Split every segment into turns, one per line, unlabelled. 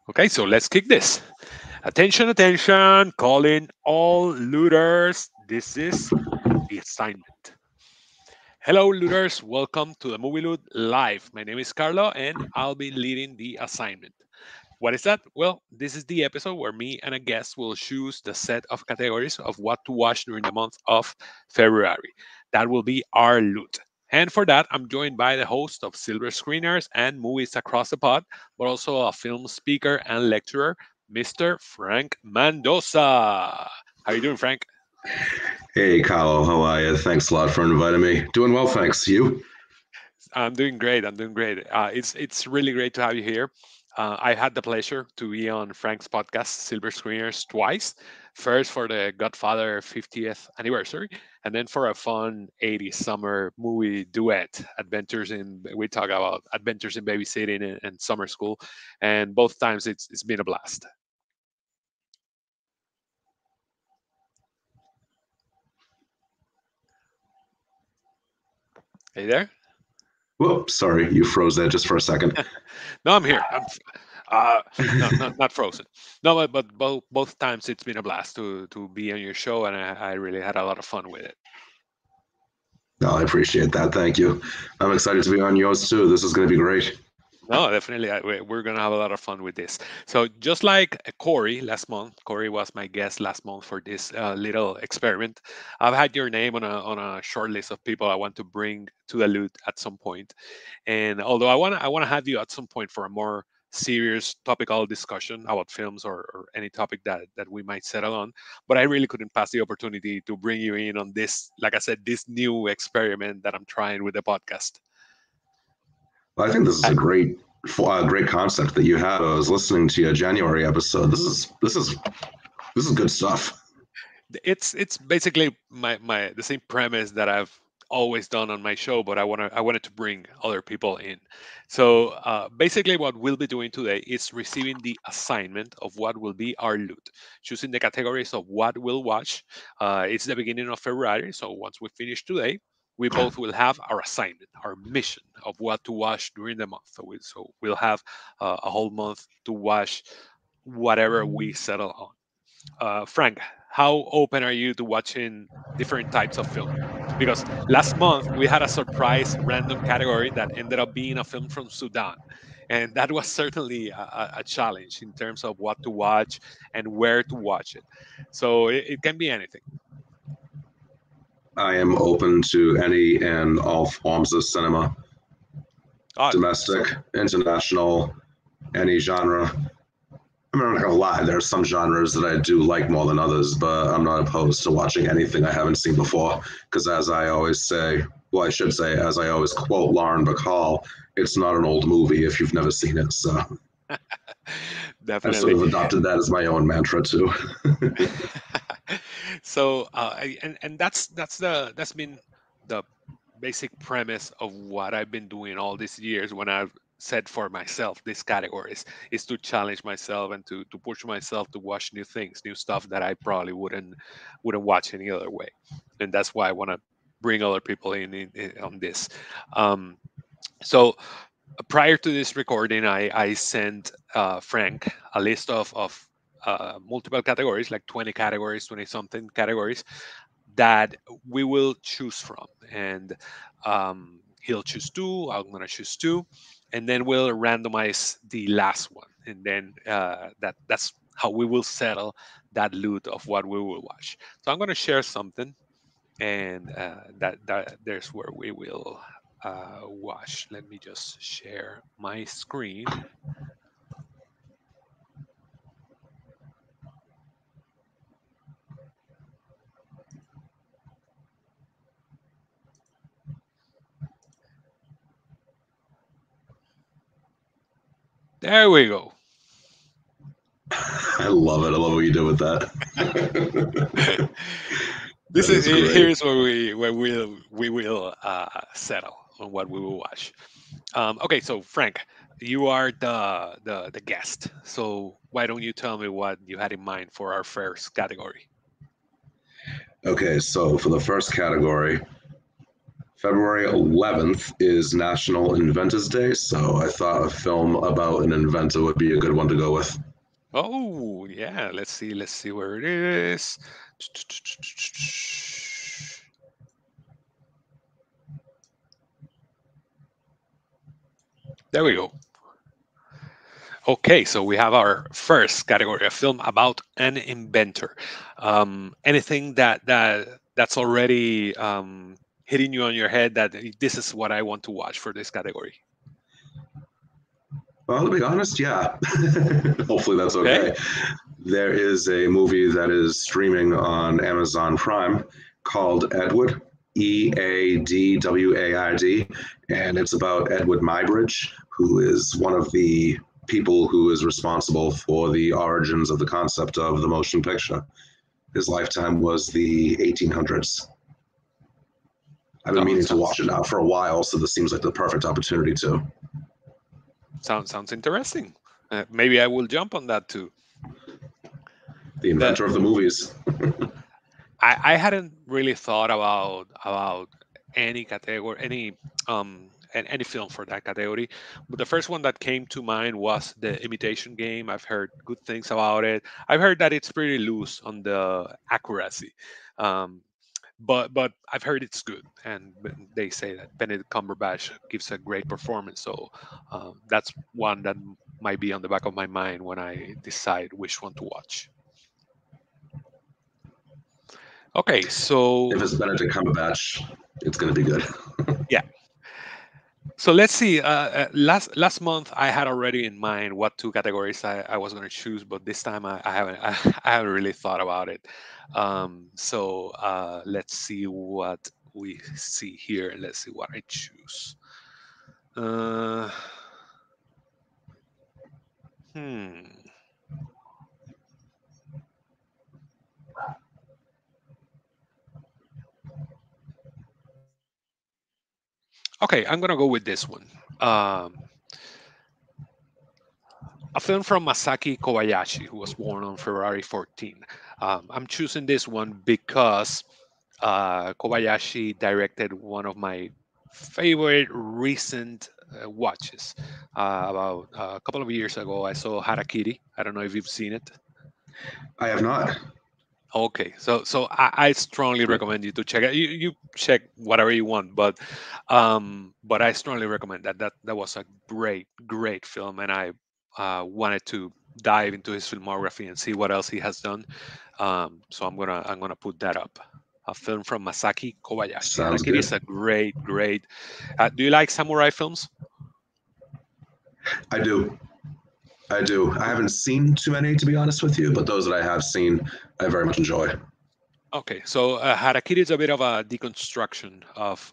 Okay, so let's kick this. Attention, attention, calling all looters. This is the assignment. Hello, looters. Welcome to the Movie Loot Live. My name is Carlo, and I'll be leading the assignment. What is that? Well, this is the episode where me and a guest will choose the set of categories of what to watch during the month of February. That will be our loot. And for that, I'm joined by the host of Silver Screeners and Movies Across the Pod, but also a film speaker and lecturer, Mr. Frank Mendoza. How you doing, Frank?
Hey, Kyle, how are you? Thanks a lot for inviting me. Doing well, thanks. You?
I'm doing great. I'm doing great. It's really great to have you here. I had the pleasure to be on Frank's podcast, Silver Screeners, twice. First for the Godfather 50th anniversary, and then for a fun 80s summer movie duet, Adventures in. We talk about Adventures in Babysitting and Summer School, and both times it's been a blast. Hey there.
Whoops, sorry, you froze there just for a second.
No, I'm here. Uh, no, not frozen. No, but both times it's been a blast to be on your show, and I really had a lot of fun with it.
No, I appreciate that. Thank you. I'm excited to be on yours too. This is going to be great.
No, definitely, we're gonna have a lot of fun with this. So just like Corey last month, Corey was my guest last month for this little experiment. I've had your name on a short list of people I want to bring to the loot at some point. And although I wanna have you at some point for a more serious topical discussion about films or any topic that we might settle on, but I really couldn't pass the opportunity to bring you in on this, like I said, this new experiment that I'm trying with the podcast.
Well, I think this is
I,
a great concept that you had. I was listening to your January episode. This is good stuff.
it's basically my the same premise that I've always done on my show, but I wanted to bring other people in. So basically, what we'll be doing today is receiving the assignment of what will be our loot, choosing the categories of what we'll watch. It's the beginning of February, so once we finish today, we both will have our assignment, our mission of what to watch during the month. So we'll have a whole month to watch whatever we settle on. Frank, how open are you to watching different types of film? Because last month we had a surprise random category that ended up being a film from Sudan. And that was certainly a challenge in terms of what to watch and where to watch it. So it can be anything.
I am open to any and all forms of cinema,
Oh,
domestic,
so
international, any genre. I'm not gonna lie. There are some genres that I do like more than others, but I'm not opposed to watching anything I haven't seen before. Because as I always say, well, I should say, as I always quote Lauren Bacall, it's not an old movie if you've never seen it. So I've sort
definitely.
of adopted that as my own mantra too.
So and that's been the basic premise of what I've been doing all these years when I've set for myself these categories is to challenge myself and to push myself to watch new things, new stuff that I probably wouldn't watch any other way. And that's why I want to bring other people in on this. um so prior to this recording, I sent Frank a list of multiple categories, like 20 categories, 20 something categories that we will choose from. And he'll choose two, I'm going to choose two, and then we'll randomize the last one. And then that's how we will settle that loot of what we will watch. So I'm going to share something, and that there's where we will watch. Let me just share my screen. There we go.
I love it. I love what you do with that.
This
That
is
is great.
here's where we will settle on what we will watch. Okay, so Frank, you are the guest. So why don't you tell me what you had in mind for our first category?
Okay, so for the first category, February 11th is National Inventors Day, so I thought a film about an inventor would be a good one to go with.
Oh, yeah. Let's see where it is. There we go. Okay, so we have our first category, a film about an inventor. Anything that's already hitting you on your head that this is what I want to watch for this category.
Well, to be honest, yeah. Hopefully that's
Okay.
okay. There is a movie that is streaming on Amazon Prime called Edward, Eadward, and it's about Edward Muybridge, who is one of the people who is responsible for the origins of the concept of the motion picture. His lifetime was the 1800s. I've been
Oh,
meaning to watch it now for a while, so this seems like the perfect opportunity to.
sounds interesting. Maybe I will jump on that too.
The
The
inventor of the movies.
I hadn't really thought about any category, any film for that category. But the first one that came to mind was the Imitation Game. I've heard good things about it. I've heard that it's pretty loose on the accuracy, um, but I've heard it's good, and they say that Benedict Cumberbatch gives a great performance. So that's one that might be on the back of my mind when I decide which one to watch. Okay, so
If it's Benedict Cumberbatch, it's going to be good.
yeah. So let's see. Last month I had already in mind what two categories I was going to choose, but this time I haven't I haven't really thought about it. Let's see what we see here. Let's see what I choose. Uh, hmm. Okay, I'm gonna go with this one. Um, a film from Masaki Kobayashi, who was born on February 14. I'm choosing this one because Kobayashi directed one of my favorite recent watches. About a couple of years ago, I saw Harakiri. I don't know if you've seen it.
I have not.
Okay, I strongly recommend you to check it. You check whatever you want, but I strongly recommend that. That was a great film, and I wanted to dive into his filmography and see what else he has done. So I'm gonna put that up. A film from Masaki Kobayashi.
Sounds
Harakiri is
good.
a great. Do you like samurai films?
I do. I do. I haven't seen too many, to be honest with you, but those that I have seen, I very much enjoy.
Okay, so Harakiri is a bit of a deconstruction of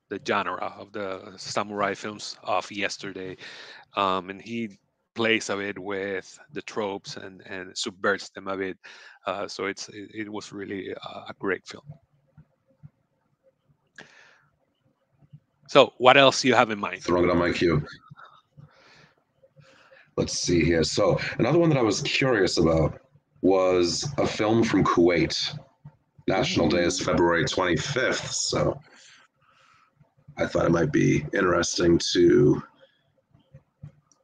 the genre of the samurai films of yesterday, and he plays a bit with the tropes and subverts them a bit. It was really a great film. So, what else do you have in mind?
Throwing it on my queue. Let's see here. So, another one that I was curious about was a film from Kuwait. National Day is
Ooh,
February 25th, so I thought it might be interesting to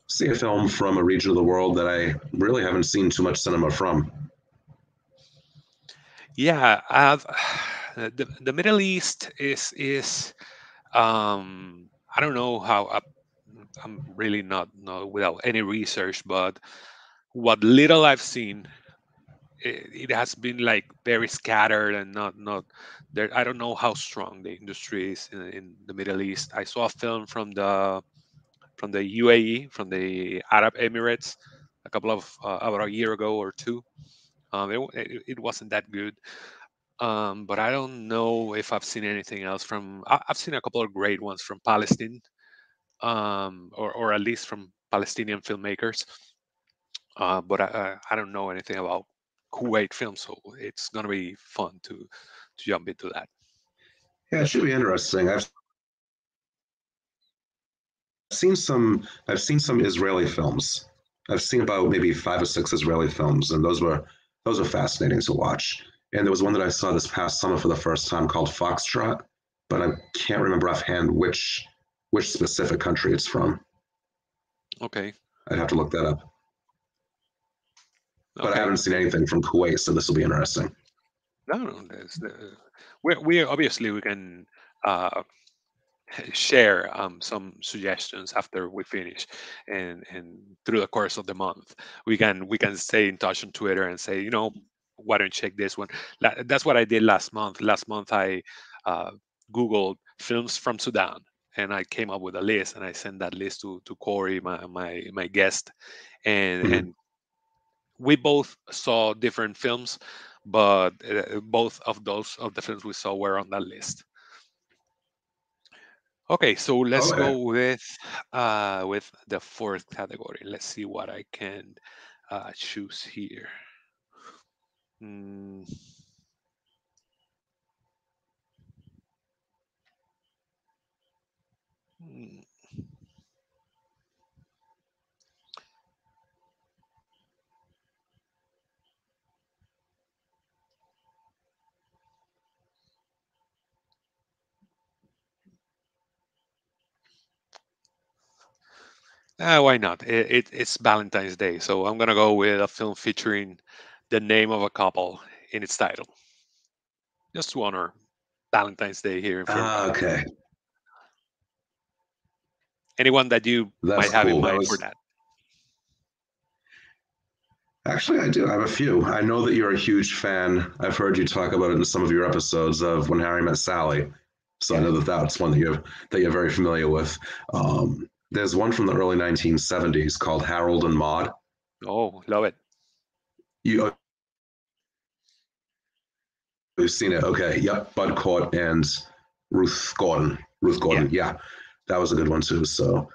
see a film from a region of the world that I really haven't seen too much cinema from.
yeah, I've, the Middle East is I don't know how I'm really not without any research, but what little I've seen, it has been like very scattered and not there. I don't know how strong the industry is in the Middle East. I saw a film from the UAE, from the Arab Emirates, a couple of about a year ago or two. It wasn't that good. But I don't know if I've seen anything else from. I've seen a couple of great ones from Palestine, or at least from Palestinian filmmakers. But I don't know anything about Kuwait film, so it's gonna be fun to jump into that.
Yeah, it should be interesting. I've seen some Israeli films. I've seen about maybe 5 or 6 Israeli films, and those are fascinating to watch. And there was one that I saw this past summer for the first time called Foxtrot. but I can't remember offhand which specific country it's from.
Okay.
I'd have to look that up. But I
Okay.
haven't seen anything from Kuwait, so this will be interesting.
No, no, we obviously we can uh, share some suggestions after we finish, and through the course of the month, we can stay in touch on Twitter and say, why don't you check this one? That's what I did last month. Last month I uh, Googled films from Sudan. And I came up with a list, and I sent that list to Corey, my guest, and
Mhm.
and we both saw different films, but both of those of the films we saw were on that list. Okay, so let's
Okay.
go with the fourth category. Let's see what I can choose here. Mm, mm. Why not? It's Valentine's Day, so I'm gonna go with a film featuring the name of a couple in its title, just to honor Valentine's Day here in Florida.
Okay.
Anyone that you
That's
might have in
cool. That
mind for
was
that?
actually I do. I have a few. I know that you're a huge fan. I've heard you talk about it in some of your episodes of When Harry Met Sally. So I
Yeah.
know that that's one that you're very familiar with. There's one from the early 1970s called Harold and Maude.
Oh, love it.
You've seen it. Okay. Yep. Bud Cort and Ruth Gordon. Ruth
Yeah.
Gordon. Yeah. That was a good one too. So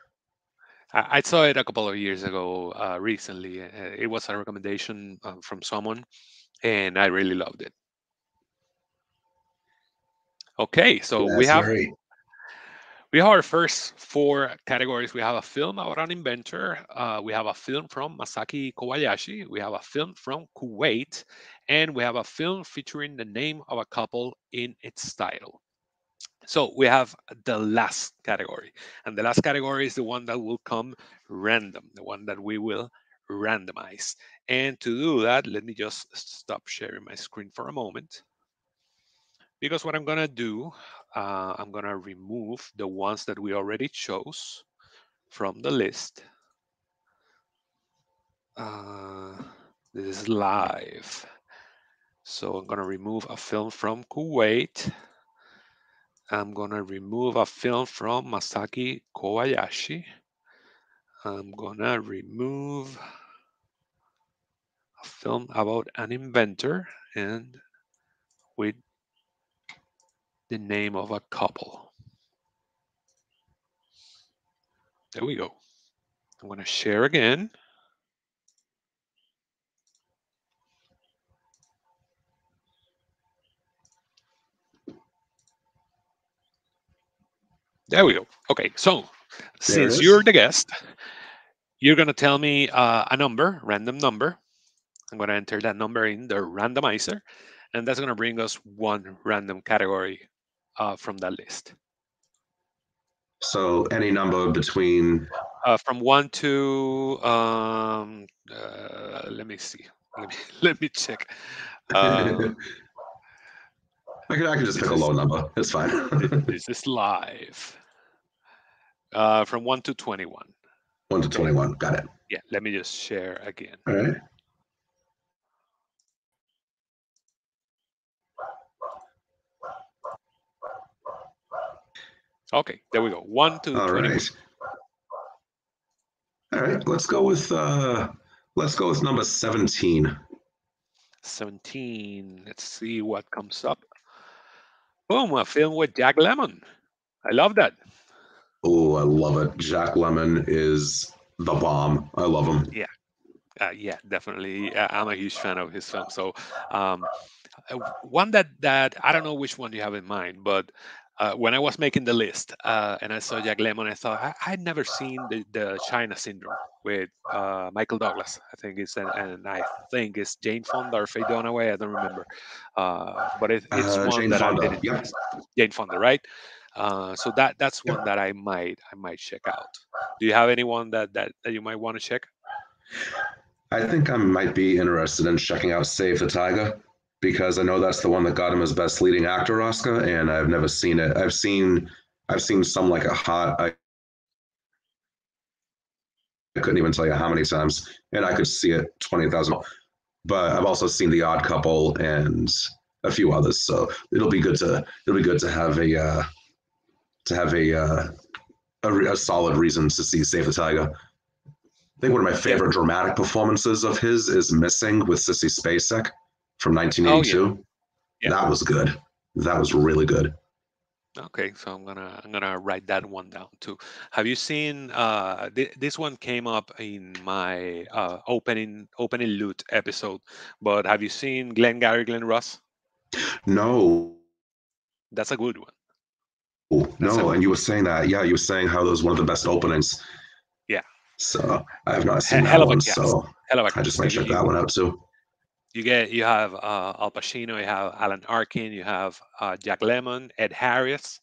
I saw it a couple of years ago, recently. It was a recommendation from someone, and I really loved it. Okay, so
yeah,
we
it's
have
very
we have our first four categories. We have a film about an inventor. We have a film from Masaki Kobayashi. We have a film from Kuwait, and we have a film featuring the name of a couple in its title. So we have the last category, and the last category is the one that will come random, the one that we will randomize. And to do that, let me just stop sharing my screen for a moment, because what I'm gonna do, I'm gonna remove the ones that we already chose from the list. Uh, this is live, so I'm gonna remove a film from Kuwait. I'm gonna remove a film from Masaki Kobayashi. I'm gonna remove a film about an inventor and with the name of a couple. There we go. I'm gonna share again. There we go. Okay, so
there it
since you're
is.
the guest, you're gonna tell me a number, random number. I'm gonna enter that number in the randomizer, and that's gonna bring us one random category from that list.
So any number between
From one to let me see. Let me let me check. Uh,
I can just pick
this
a
is
low number. It's fine.
this is live. From 1 to 21.
1 to 21. Got it.
Yeah, let me just share again.
All right.
Okay, there we go. 1 to
All
21.
right. All right. Let's go with number 17.
17. Let's see what comes up. Boom, a film with Jack Lemmon. I love that.
Oh, I love it. Jack Lemmon is the bomb. I love him.
Yeah, yeah, definitely. I'm a huge fan of his film. So, um, one that I don't know which one you have in mind, but when I was making the list and I saw Jack Lemmon, I thought I'd never seen the China Syndrome with Michael Douglas. I think it's and I think it's Jane Fonda or Faye Dunaway. I don't remember, but it's one
Jane
that I've been
Fonda. Yep.
interested. Jane Fonda, right? So that's one
Yep.
that I might check out. Do you have anyone that you might want to check?
I think I might be interested in checking out Save the Tiger because I know that's the one that got him his Best Leading Actor Oscar, and I've never seen it. I've seen some like a hot. I couldn't even tell you how many times, and I could see it 20,000. But I've also seen The Odd Couple and a few others, so it'll be good to have a solid reason to see Save the Tiger. I think one of my
Yeah.
favorite dramatic performances of his is Missing with Sissy Spacek from
Oh yeah.
1982.
Yeah.
That was good. That was really good.
Okay, so I'm gonna write that one down too. Have you seen this one came up in my opening loot episode, but have you seen Glenn Gary Glenn Ross?
No,
That's a good one. That's a
no, and
good
you were
one.
saying that, yeah, you were saying how that was one of the best openings.
Yeah,
So I have not seen that
hell of a
one,
cast.
so
Hell of a
I just
cast.
might
You
check that
you
one out too.
you have Al Pacino, you have Alan Arkin, you have Jack Lemmon, Ed Harris,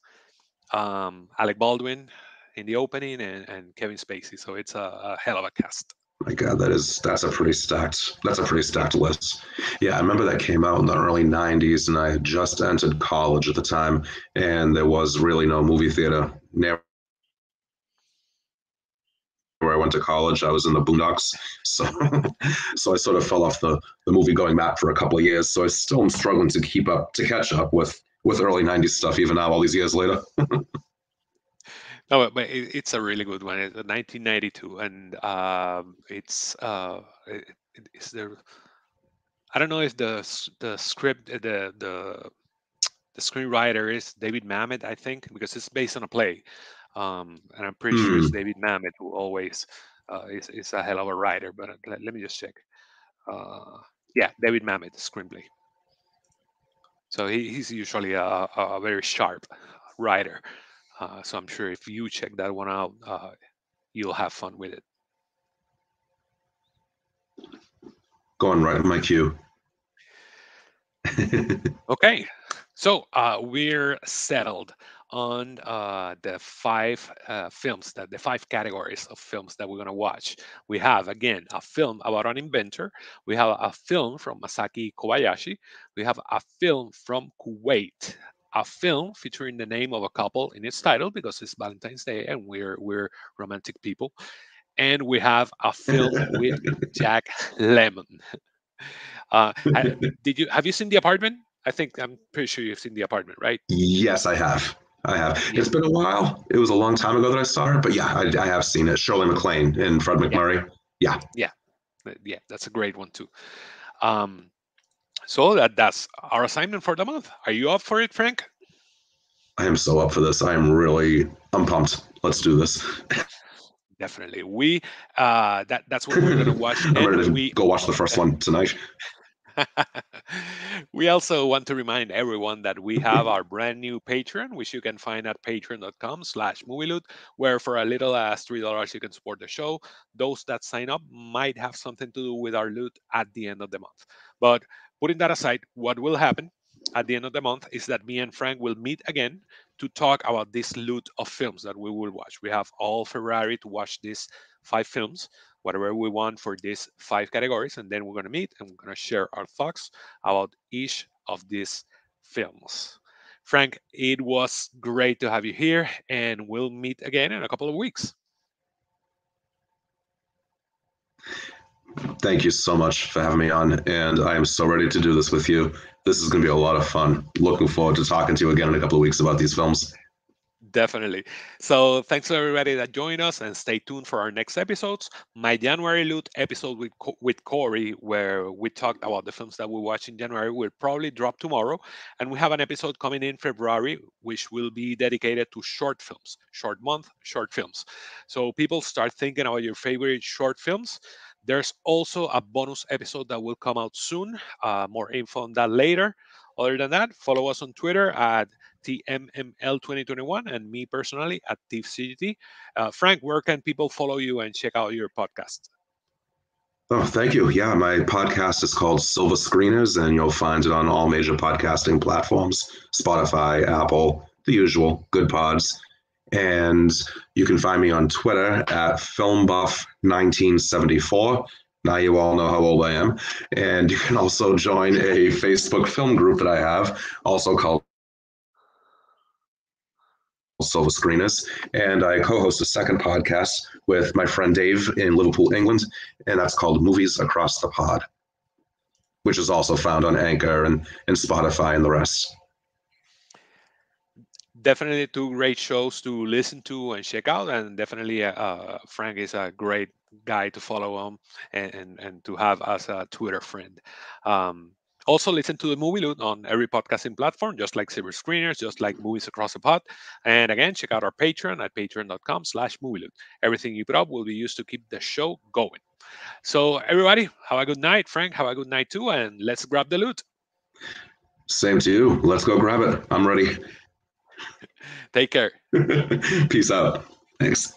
Alec Baldwin in the opening, and Kevin Spacey. So it's a hell of a cast.
My God, that's a pretty stacked list. Yeah, I remember
Yeah.
that came out in the early '90s, and I had just entered college at the time, and there was really no movie theater near where I went to college. I was in the boondocks, so so I sort of fell off the movie going map for a couple of years. So I still am struggling to catch up with early '90s stuff, even now, all these years later.
No, but it's a really good one. It's 1992, and it's the I don't know if the script the screenwriter is David Mamet, I think, because it's based on a play, and I'm pretty sure it's
Hmm.
David Mamet who always is a hell of a writer. But let me just check. Uh, yeah, David Mamet screenplay. So he's usually a very sharp writer. So I'm sure if you check that one out, you'll have fun with it.
Going right in my queue.
Okay, so we're settled on the five categories of films that we're gonna watch. We have again a film about an inventor. We have a film from Masaki Kobayashi. We have a film from Kuwait. A film featuring the name of a couple in its title because it's Valentine's Day and we're romantic people. And we have a film with Jack Lemmon. Did you have you seen The Apartment? I'm pretty sure you've seen The Apartment, right?
Yes, I have. I have.
Yeah,
It's been a while. It was a long time ago that I saw it, but yeah, I have seen it. Shirley MacLaine and Fred
yeah,
McMurray. Yeah,
yeah, yeah. That's a great one too. Um, so that's our assignment for the month. Are you up for it, Frank?
I am so up for this. I'm pumped. Let's do this.
Definitely. That's what we're gonna watch,
I'm
and
ready to go watch the first one tonight.
we also want to remind everyone that we have our brand new Patreon, which you can find at patreon.com/movieloot, where for a little as $3 you can support the show. Those that sign up might have something to do with our loot at the end of the month. But putting that aside, what will happen at the end of the month is that me and Frank will meet again to talk about this loot of films that we will watch. We have all February to watch these five films, whatever we want for these five categories, and then we're going to meet and we're going to share our thoughts about each of these films. Frank, it was great to have you here, and we'll meet again in a couple of weeks.
Thank you so much for having me on, and I am so ready to do this with you. This is going to be a lot of fun. Looking forward to talking to you again in a couple of weeks about these films.
Definitely. So thanks to everybody that joined us, and stay tuned for our next episodes. My January loot episode with Corey, where we talked about the films that we watched in January, will probably drop tomorrow, and we have an episode coming in February, which will be dedicated to short films, short month, short films. So people start thinking about your favorite short films. There's also a bonus episode that will come out soon. More info on that later. Other than that, follow us on Twitter at TMML2021, and me personally at TiffCGT. Frank, where can people follow you and check out your podcast?
Oh, thank you. Yeah, my podcast is called Silver Screeners, and you'll find it on all major podcasting platforms: Spotify, Apple, the usual good pods. And you can find me on Twitter at FilmBuff1974. Now you all know how old I am. And you can also join a Facebook film group that I have, also called Silver Screeners. And I co host a second podcast with my friend Dave in Liverpool, England, and that's called Movies Across the Pod, which is also found on Anchor and Spotify and the rest.
Definitely two great shows to listen to and check out, and definitely Frank is a great guy to follow on and to have as a Twitter friend. um, Also listen to the Movie Loot on every podcasting platform, just like Silver Screeners, just like Movies Across the Pod. And again, check out our Patreon at patreon.com/movie loot. Everything you put up will be used to keep the show going. So everybody, have a good night. Frank, have a good night too, and let's grab the loot.
Same to you. Let's go grab it. I'm ready.
Take care.
Peace out. Thanks.